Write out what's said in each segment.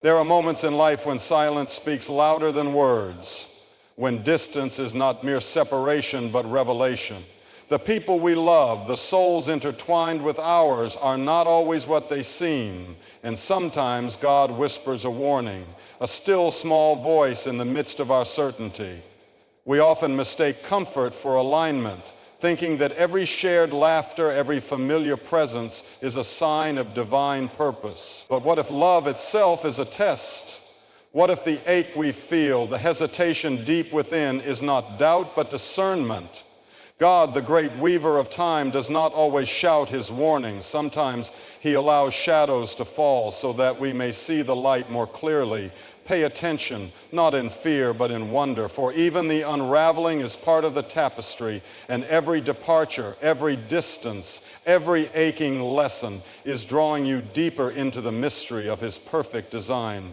There are moments in life when silence speaks louder than words, when distance is not mere separation but revelation. The people we love, the souls intertwined with ours, are not always what they seem, and sometimes God whispers a warning, a still small voice in the midst of our certainty. We often mistake comfort for alignment, thinking that every shared laughter, every familiar presence is a sign of divine purpose. But what if love itself is a test? What if the ache we feel, the hesitation deep within, is not doubt but discernment? God, the great weaver of time, does not always shout his warnings. Sometimes he allows shadows to fall so that we may see the light more clearly. Pay attention, not in fear, but in wonder, for even the unraveling is part of the tapestry, and every departure, every distance, every aching lesson is drawing you deeper into the mystery of his perfect design.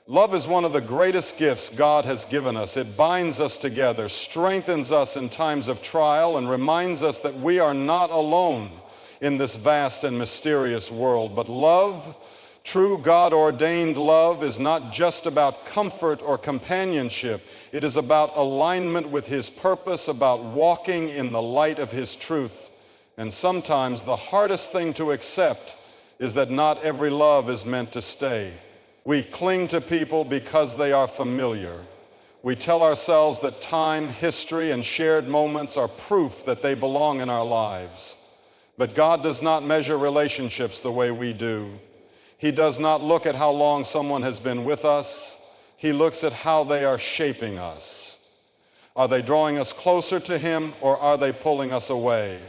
Love is one of the greatest gifts God has given us. It binds us together, strengthens us in times of trial, and reminds us that we are not alone in this vast and mysterious world. But love, true God-ordained love, is not just about comfort or companionship. It is about alignment with his purpose, about walking in the light of his truth. And sometimes the hardest thing to accept is that not every love is meant to stay. We cling to people because they are familiar. We tell ourselves that time, history, and shared moments are proof that they belong in our lives. But God does not measure relationships the way we do. He does not look at how long someone has been with us. He looks at how they are shaping us. Are they drawing us closer to him, or are they pulling us away?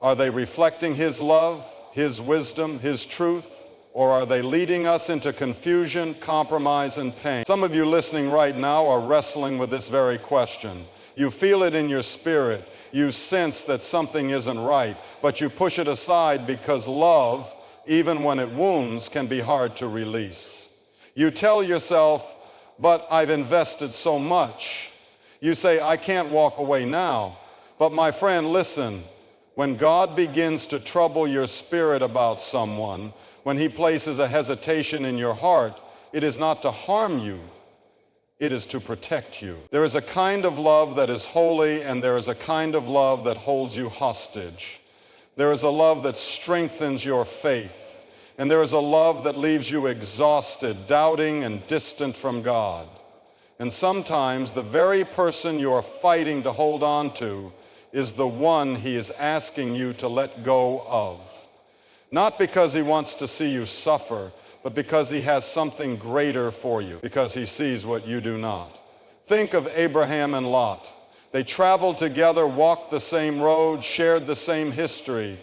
Are they reflecting his love, his wisdom, his truth? Or are they leading us into confusion, compromise, and pain? Some of you listening right now are wrestling with this very question. You feel it in your spirit. You sense that something isn't right, but you push it aside because love, even when it wounds, can be hard to release. You tell yourself, but I've invested so much. You say, I can't walk away now. But my friend, listen, when God begins to trouble your spirit about someone, when he places a hesitation in your heart, it is not to harm you, it is to protect you. There is a kind of love that is holy, and there is a kind of love that holds you hostage. There is a love that strengthens your faith, and there is a love that leaves you exhausted, doubting, and distant from God. And sometimes the very person you are fighting to hold on to is the one he is asking you to let go of. Not because he wants to see you suffer, but because he has something greater for you, because he sees what you do not. Think of Abraham and Lot. They traveled together, walked the same road, shared the same history,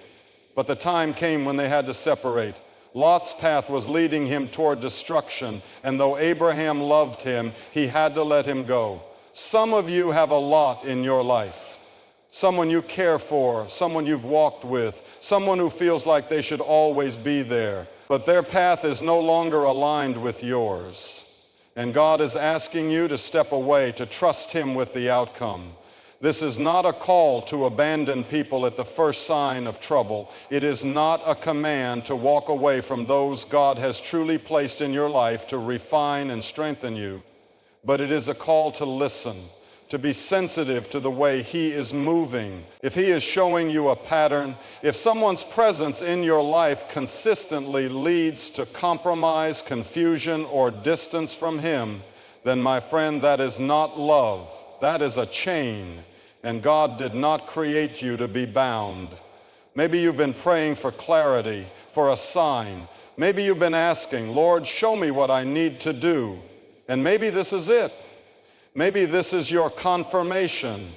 but the time came when they had to separate. Lot's path was leading him toward destruction, and though Abraham loved him, he had to let him go. Some of you have a Lot in your life. Someone you care for, someone you've walked with, someone who feels like they should always be there, but their path is no longer aligned with yours. And God is asking you to step away, to trust him with the outcome. This is not a call to abandon people at the first sign of trouble. It is not a command to walk away from those God has truly placed in your life to refine and strengthen you, but it is a call to listen, to be sensitive to the way he is moving. If he is showing you a pattern, if someone's presence in your life consistently leads to compromise, confusion, or distance from him, then my friend, that is not love. That is a chain, and God did not create you to be bound. Maybe you've been praying for clarity, for a sign. Maybe you've been asking, Lord, show me what I need to do. And maybe this is it. Maybe this is your confirmation.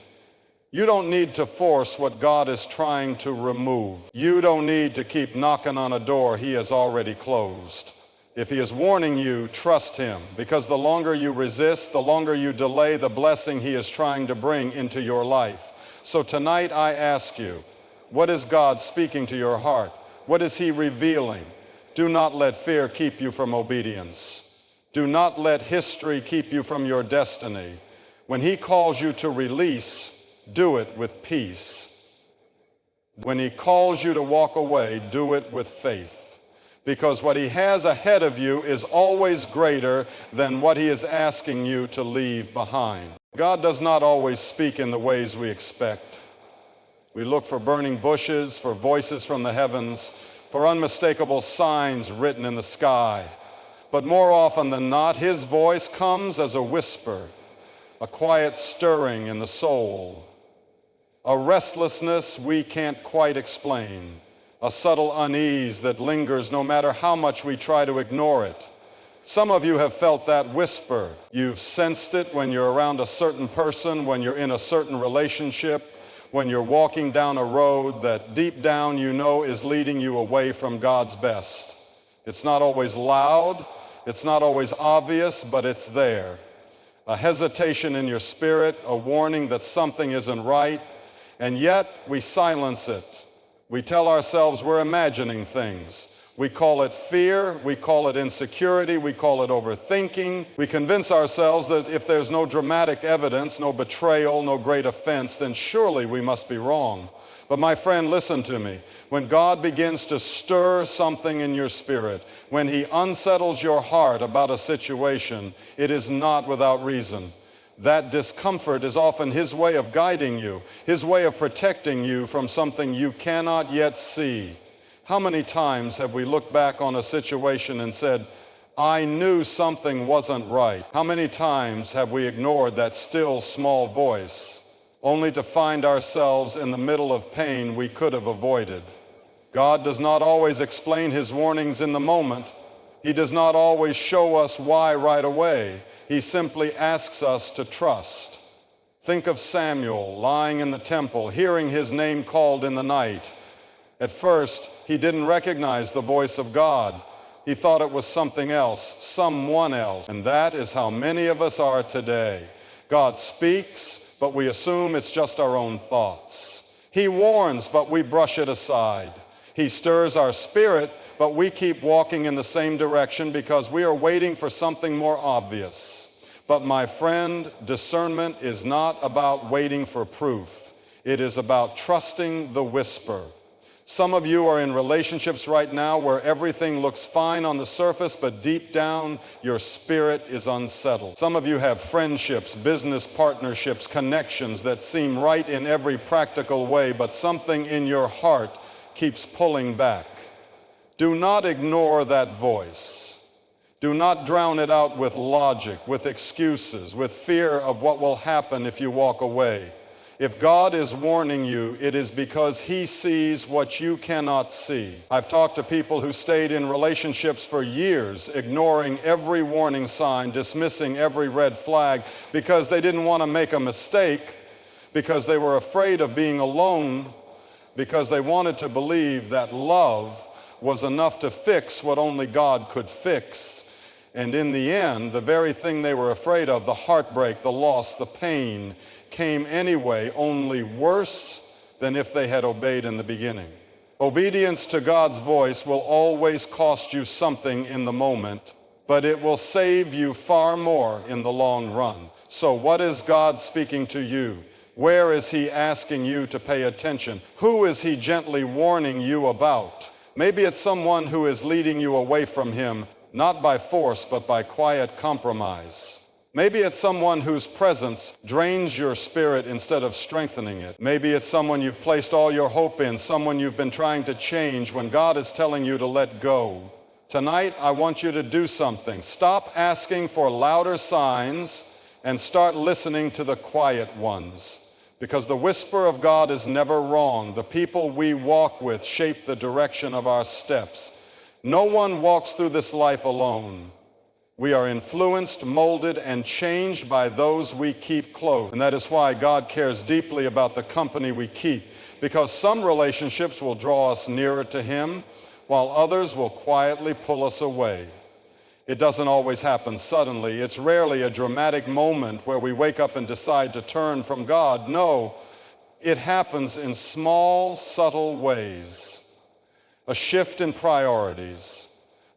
You don't need to force what God is trying to remove. You don't need to keep knocking on a door he has already closed. If he is warning you, trust him, because the longer you resist, the longer you delay the blessing he is trying to bring into your life. So tonight I ask you, what is God speaking to your heart? What is he revealing? Do not let fear keep you from obedience. Do not let history keep you from your destiny. When he calls you to release, do it with peace. When he calls you to walk away, do it with faith. because what he has ahead of you is always greater than what he is asking you to leave behind. God does not always speak in the ways we expect. We look for burning bushes, for voices from the heavens, for unmistakable signs written in the sky. But more often than not, his voice comes as a whisper, a quiet stirring in the soul, a restlessness we can't quite explain, a subtle unease that lingers no matter how much we try to ignore it. Some of you have felt that whisper. You've sensed it when you're around a certain person, when you're in a certain relationship, when you're walking down a road that deep down you know is leading you away from God's best. It's not always loud, it's not always obvious, but it's there. A hesitation in your spirit, a warning that something isn't right, and yet we silence it. We tell ourselves we're imagining things. We call it fear, we call it insecurity, we call it overthinking. We convince ourselves that if there's no dramatic evidence, no betrayal, no great offense, then surely we must be wrong. But my friend, listen to me. When God begins to stir something in your spirit, when he unsettles your heart about a situation, it is not without reason. That discomfort is often his way of guiding you, his way of protecting you from something you cannot yet see. How many times have we looked back on a situation and said, I knew something wasn't right? How many times have we ignored that still small voice, only to find ourselves in the middle of pain we could have avoided? God does not always explain his warnings in the moment. He does not always show us why right away. He simply asks us to trust. Think of Samuel lying in the temple, hearing his name called in the night. At first, he didn't recognize the voice of God. He thought it was something else, someone else. And that is how many of us are today. God speaks, but we assume it's just our own thoughts. He warns, but we brush it aside. He stirs our spirit, but we keep walking in the same direction because we are waiting for something more obvious. But my friend, discernment is not about waiting for proof. It is about trusting the whisper. Some of you are in relationships right now where everything looks fine on the surface, but deep down, your spirit is unsettled. Some of you have friendships, business partnerships, connections that seem right in every practical way, but something in your heart keeps pulling back. Do not ignore that voice. Do not drown it out with logic, with excuses, with fear of what will happen if you walk away. If God is warning you, it is because he sees what you cannot see. I've talked to people who stayed in relationships for years, ignoring every warning sign, dismissing every red flag, because they didn't want to make a mistake, because they were afraid of being alone, because they wanted to believe that love was enough to fix what only God could fix. And in the end, the very thing they were afraid of, the heartbreak, the loss, the pain, came anyway, only worse than if they had obeyed in the beginning. Obedience to God's voice will always cost you something in the moment, but it will save you far more in the long run. So what is God speaking to you? Where is he asking you to pay attention? Who is he gently warning you about? Maybe it's someone who is leading you away from him, not by force, but by quiet compromise. Maybe it's someone whose presence drains your spirit instead of strengthening it. Maybe it's someone you've placed all your hope in, someone you've been trying to change when God is telling you to let go. Tonight, I want you to do something. Stop asking for louder signs and start listening to the quiet ones. Because the whisper of God is never wrong. The people we walk with shape the direction of our steps. No one walks through this life alone. We are influenced, molded, and changed by those we keep close. And that is why God cares deeply about the company we keep. Because some relationships will draw us nearer to him, while others will quietly pull us away. It doesn't always happen suddenly. It's rarely a dramatic moment where we wake up and decide to turn from God. No, it happens in small, subtle ways. A shift in priorities,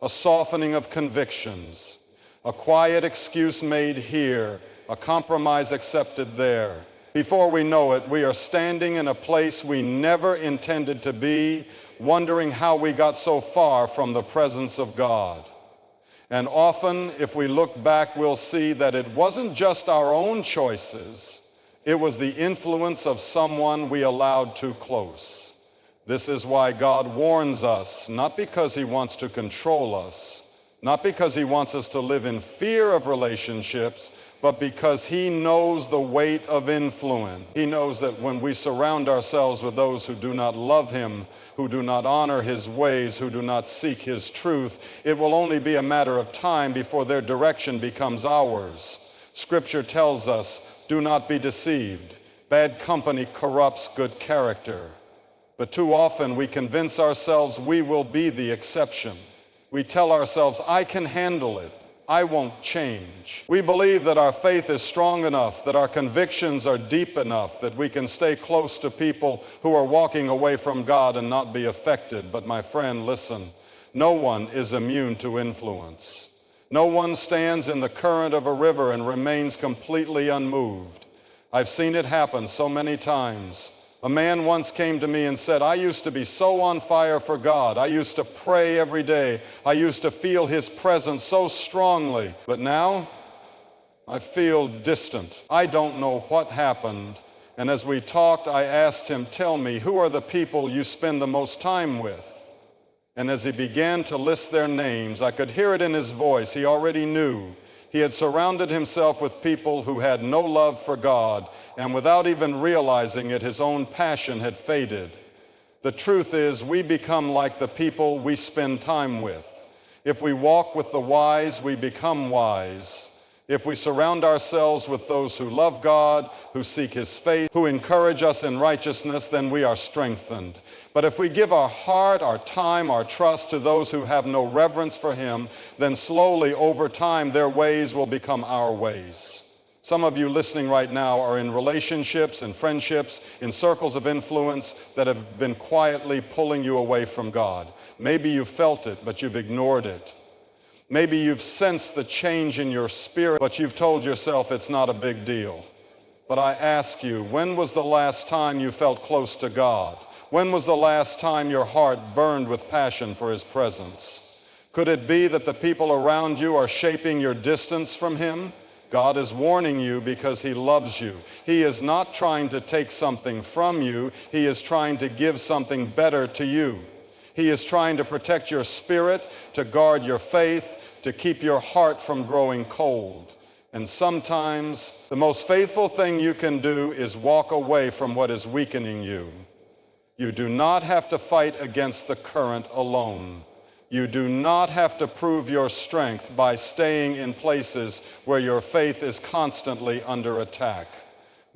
a softening of convictions, a quiet excuse made here, a compromise accepted there. Before we know it, we are standing in a place we never intended to be, wondering how we got so far from the presence of God. And often, if we look back, we'll see that it wasn't just our own choices. It was the influence of someone we allowed too close. This is why God warns us, not because he wants to control us, not because he wants us to live in fear of relationships, but because he knows the weight of influence. He knows that when we surround ourselves with those who do not love him, who do not honor his ways, who do not seek his truth, it will only be a matter of time before their direction becomes ours. Scripture tells us, do not be deceived. Bad company corrupts good character. But too often we convince ourselves we will be the exception. We tell ourselves, I can handle it. I won't change. We believe that our faith is strong enough, that our convictions are deep enough, that we can stay close to people who are walking away from God and not be affected. But my friend, listen, no one is immune to influence. No one stands in the current of a river and remains completely unmoved. I've seen it happen so many times. A man once came to me and said, I used to be so on fire for God. I used to pray every day. I used to feel his presence so strongly. But now, I feel distant. I don't know what happened. And as we talked, I asked him, tell me, who are the people you spend the most time with? And as he began to list their names, I could hear it in his voice. He already knew. He had surrounded himself with people who had no love for God, and without even realizing it, his own passion had faded. The truth is, we become like the people we spend time with. If we walk with the wise, we become wise. If we surround ourselves with those who love God, who seek his faith, who encourage us in righteousness, then we are strengthened. But if we give our heart, our time, our trust to those who have no reverence for him, then slowly over time their ways will become our ways. Some of you listening right now are in relationships and friendships, in circles of influence that have been quietly pulling you away from God. Maybe you felt it, but you've ignored it. Maybe you've sensed the change in your spirit, but you've told yourself it's not a big deal. But I ask you, when was the last time you felt close to God? When was the last time your heart burned with passion for his presence? Could it be that the people around you are shaping your distance from him? God is warning you because he loves you. He is not trying to take something from you. He is trying to give something better to you. He is trying to protect your spirit, to guard your faith, to keep your heart from growing cold. And sometimes the most faithful thing you can do is walk away from what is weakening you. You do not have to fight against the current alone. You do not have to prove your strength by staying in places where your faith is constantly under attack.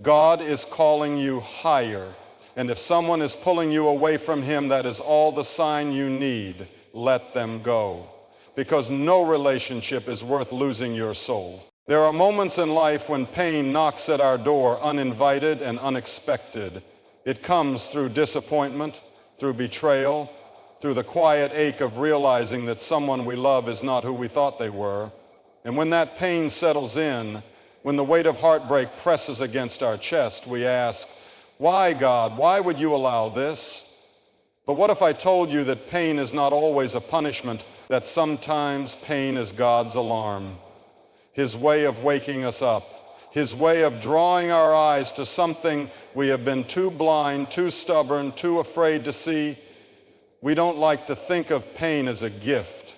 God is calling you higher. And if someone is pulling you away from him, that is all the sign you need. Let them go. Because no relationship is worth losing your soul. There are moments in life when pain knocks at our door uninvited and unexpected. It comes through disappointment, through betrayal, through the quiet ache of realizing that someone we love is not who we thought they were. And when that pain settles in, when the weight of heartbreak presses against our chest, we ask, why, God? Why would you allow this? But what if I told you that pain is not always a punishment, that sometimes pain is God's alarm, his way of waking us up, his way of drawing our eyes to something we have been too blind, too stubborn, too afraid to see? We don't like to think of pain as a gift.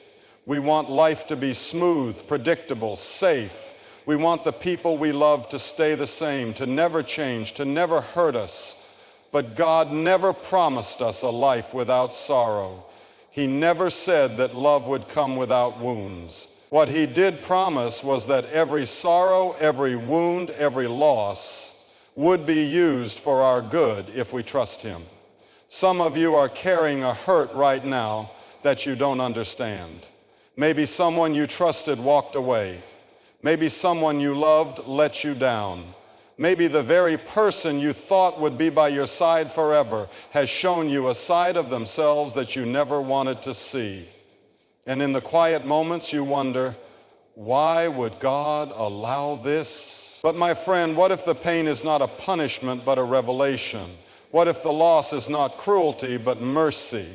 We want life to be smooth, predictable, safe. We want the people we love to stay the same, to never change, to never hurt us. But God never promised us a life without sorrow. He never said that love would come without wounds. What he did promise was that every sorrow, every wound, every loss would be used for our good if we trust him. Some of you are carrying a hurt right now that you don't understand. Maybe someone you trusted walked away. Maybe someone you loved let you down. Maybe the very person you thought would be by your side forever has shown you a side of themselves that you never wanted to see. And in the quiet moments you wonder, why would God allow this? But my friend, what if the pain is not a punishment but a revelation? What if the loss is not cruelty but mercy?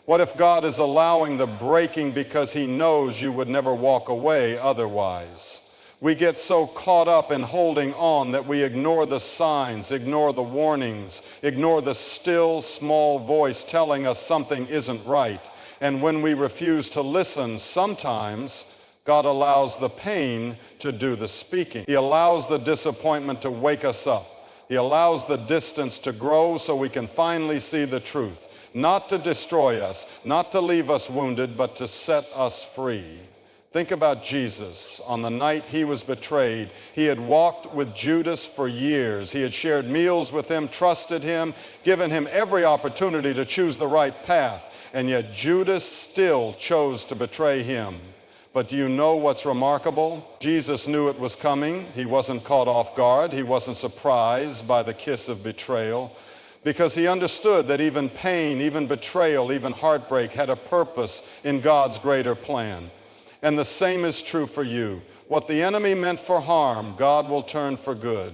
What if God is allowing the breaking because he knows you would never walk away otherwise? We get so caught up in holding on that we ignore the signs, ignore the warnings, ignore the still small voice telling us something isn't right. And when we refuse to listen, sometimes God allows the pain to do the speaking. He allows the disappointment to wake us up. He allows the distance to grow so we can finally see the truth. Not to destroy us, not to leave us wounded, but to set us free. Think about Jesus. On the night he was betrayed, he had walked with Judas for years. He had shared meals with him, trusted him, given him every opportunity to choose the right path. And yet Judas still chose to betray him. But do you know what's remarkable? Jesus knew it was coming. He wasn't caught off guard. He wasn't surprised by the kiss of betrayal, because he understood that even pain, even betrayal, even heartbreak had a purpose in God's greater plan. And the same is true for you. What the enemy meant for harm, God will turn for good.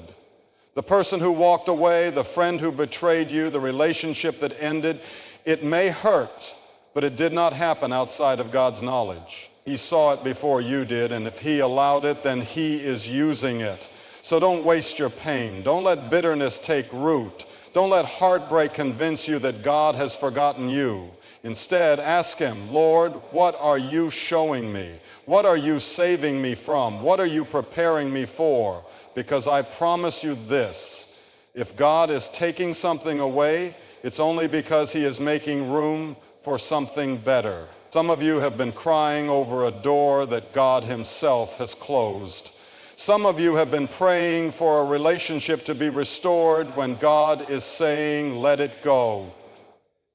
The person who walked away, the friend who betrayed you, the relationship that ended, it may hurt, but it did not happen outside of God's knowledge. He saw it before you did, and if he allowed it, then he is using it. So don't waste your pain. Don't let bitterness take root. Don't let heartbreak convince you that God has forgotten you. Instead, ask him, Lord, what are you showing me? What are you saving me from? What are you preparing me for? Because I promise you this, if God is taking something away, it's only because he is making room for something better. Some of you have been crying over a door that God himself has closed. Some of you have been praying for a relationship to be restored when God is saying, let it go.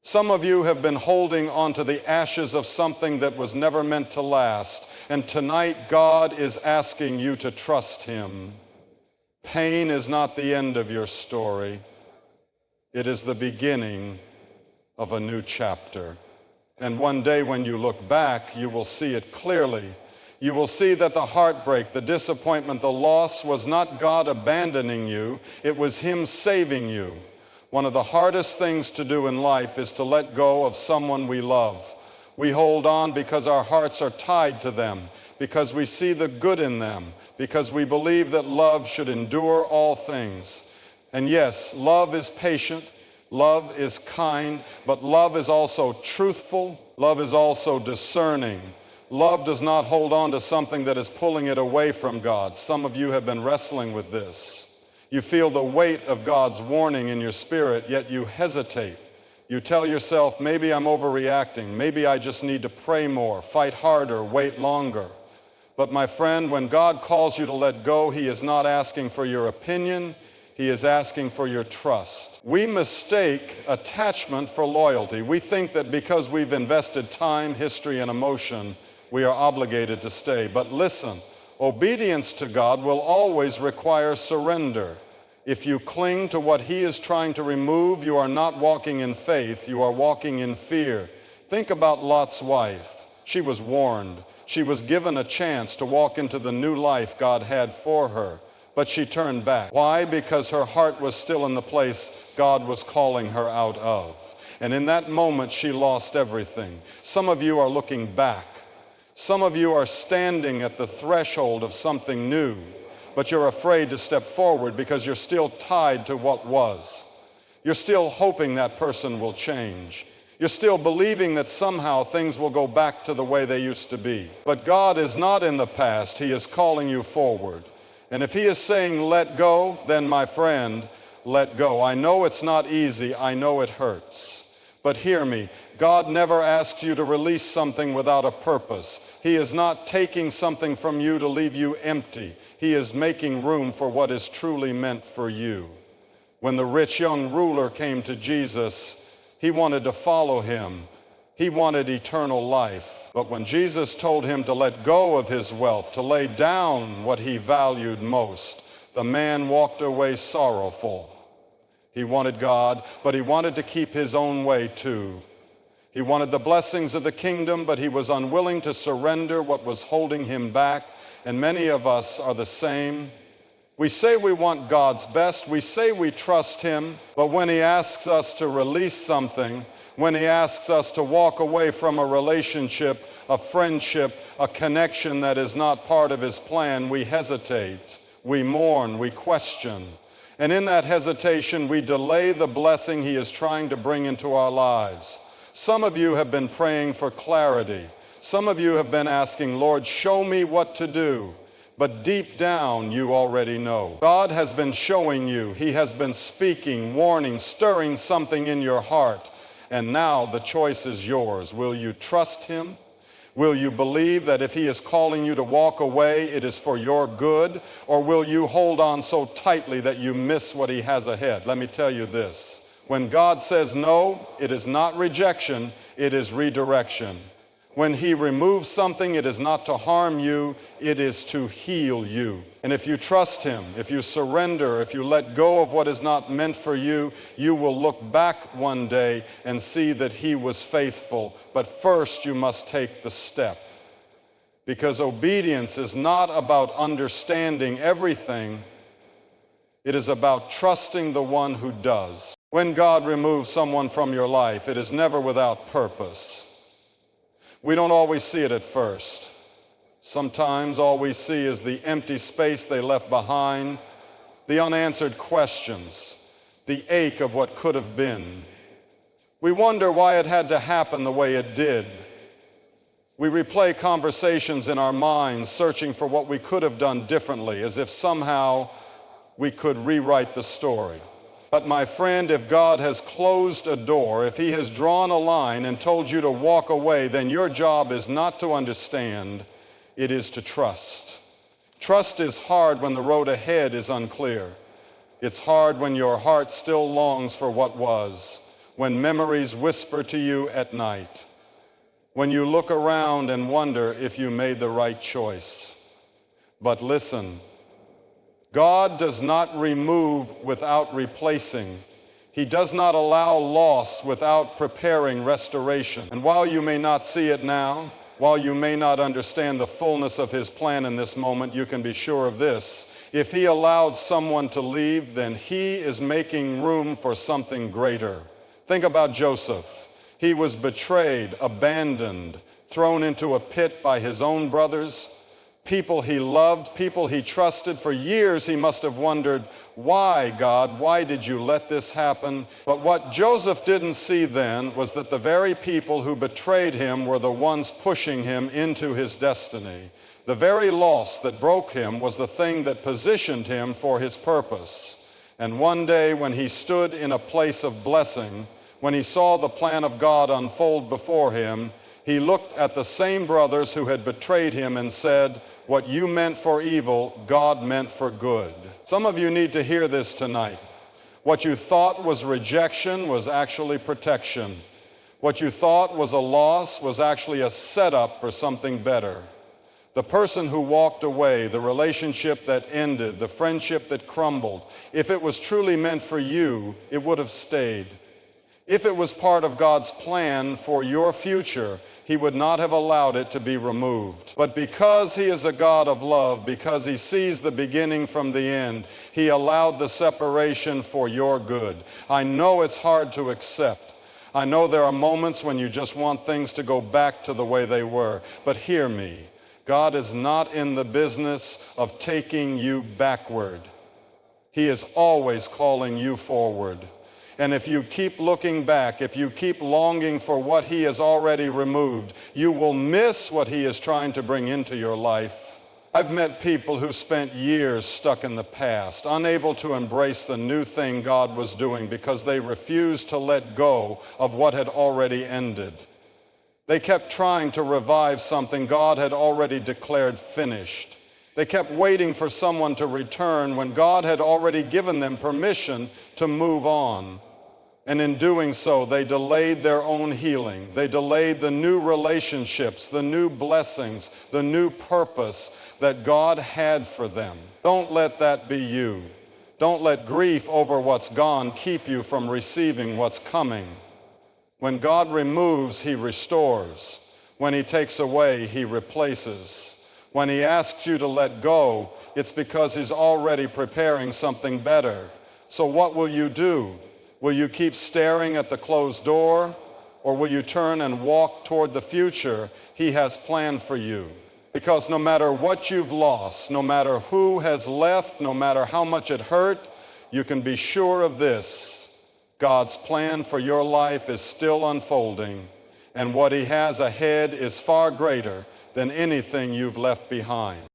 Some of you have been holding onto the ashes of something that was never meant to last, and tonight God is asking you to trust him. Pain is not the end of your story. It is the beginning of a new chapter. And one day when you look back, you will see it clearly. You will see that the heartbreak, the disappointment, the loss was not God abandoning you. It was him saving you. One of the hardest things to do in life is to let go of someone we love. We hold on because our hearts are tied to them, because we see the good in them, because we believe that love should endure all things. And yes, love is patient. Love is kind, but love is also truthful. Love is also discerning. Love does not hold on to something that is pulling it away from God. Some of you have been wrestling with this. You feel the weight of God's warning in your spirit, yet you hesitate. You tell yourself, maybe I'm overreacting. Maybe I just need to pray more, fight harder, wait longer. But my friend, when God calls you to let go, he is not asking for your opinion. He is asking for your trust. We mistake attachment for loyalty. We think that because we've invested time, history, and emotion, we are obligated to stay. But listen, obedience to God will always require surrender. If you cling to what he is trying to remove, you are not walking in faith, you are walking in fear. Think about Lot's wife. She was warned. She was given a chance to walk into the new life God had for her. But she turned back. Why? Because her heart was still in the place God was calling her out of. And in that moment, she lost everything. Some of you are looking back. Some of you are standing at the threshold of something new, but you're afraid to step forward because you're still tied to what was. You're still hoping that person will change. You're still believing that somehow things will go back to the way they used to be. But God is not in the past. He is calling you forward. And if he is saying, let go, then my friend, let go. I know it's not easy. I know it hurts. But hear me, God never asks you to release something without a purpose. He is not taking something from you to leave you empty. He is making room for what is truly meant for you. When the rich young ruler came to Jesus, he wanted to follow him. He wanted eternal life. But when Jesus told him to let go of his wealth, to lay down what he valued most, the man walked away sorrowful. He wanted God, but he wanted to keep his own way too. He wanted the blessings of the kingdom, but he was unwilling to surrender what was holding him back. And many of us are the same. We say we want God's best. We say we trust him, but when he asks us to release something, When he asks us to walk away from a relationship, a friendship, a connection that is not part of his plan, we hesitate, we mourn, we question. And in that hesitation, we delay the blessing he is trying to bring into our lives. Some of you have been praying for clarity. Some of you have been asking, Lord, show me what to do. But deep down, you already know. God has been showing you. He has been speaking, warning, stirring something in your heart. And now the choice is yours. Will you trust him? Will you believe that if he is calling you to walk away, it is for your good? Or will you hold on so tightly that you miss what he has ahead? Let me tell you this. When God says no, it is not rejection, it is redirection. When he removes something, it is not to harm you, it is to heal you. And if you trust him, if you surrender, if you let go of what is not meant for you, you will look back one day and see that he was faithful. But first, you must take the step. Because obedience is not about understanding everything. It is about trusting the one who does. When God removes someone from your life, it is never without purpose. We don't always see it at first. Sometimes all we see is the empty space they left behind, the unanswered questions, the ache of what could have been. We wonder why it had to happen the way it did. We replay conversations in our minds, searching for what we could have done differently, as if somehow we could rewrite the story. But my friend, if God has closed a door, if he has drawn a line and told you to walk away, then your job is not to understand, it is to trust. Trust is hard when the road ahead is unclear. It's hard when your heart still longs for what was, when memories whisper to you at night, when you look around and wonder if you made the right choice. But listen, God does not remove without replacing. He does not allow loss without preparing restoration. And while you may not see it now, while you may not understand the fullness of his plan in this moment, you can be sure of this. If he allowed someone to leave, then he is making room for something greater. Think about Joseph. He was betrayed, abandoned, thrown into a pit by his own brothers. People he loved, people he trusted. For years he must have wondered, why, God, why did you let this happen? But what Joseph didn't see then was that the very people who betrayed him were the ones pushing him into his destiny. The very loss that broke him was the thing that positioned him for his purpose. And one day when he stood in a place of blessing, when he saw the plan of God unfold before him, he looked at the same brothers who had betrayed him and said, what you meant for evil, God meant for good. Some of you need to hear this tonight. What you thought was rejection was actually protection. What you thought was a loss was actually a setup for something better. The person who walked away, the relationship that ended, the friendship that crumbled, if it was truly meant for you, it would have stayed. If it was part of God's plan for your future, he would not have allowed it to be removed. But because he is a God of love, because he sees the beginning from the end, he allowed the separation for your good. I know it's hard to accept. I know there are moments when you just want things to go back to the way they were. But hear me, God is not in the business of taking you backward. He is always calling you forward. And if you keep looking back, if you keep longing for what he has already removed, you will miss what he is trying to bring into your life. I've met people who spent years stuck in the past, unable to embrace the new thing God was doing because they refused to let go of what had already ended. They kept trying to revive something God had already declared finished. They kept waiting for someone to return when God had already given them permission to move on. And in doing so, they delayed their own healing. They delayed the new relationships, the new blessings, the new purpose that God had for them. Don't let that be you. Don't let grief over what's gone keep you from receiving what's coming. When God removes, he restores. When he takes away, he replaces. When he asks you to let go, it's because he's already preparing something better. So what will you do? Will you keep staring at the closed door? or will you turn and walk toward the future he has planned for you? Because no matter what you've lost, no matter who has left, no matter how much it hurt, you can be sure of this: God's plan for your life is still unfolding, and what he has ahead is far greater than anything you've left behind.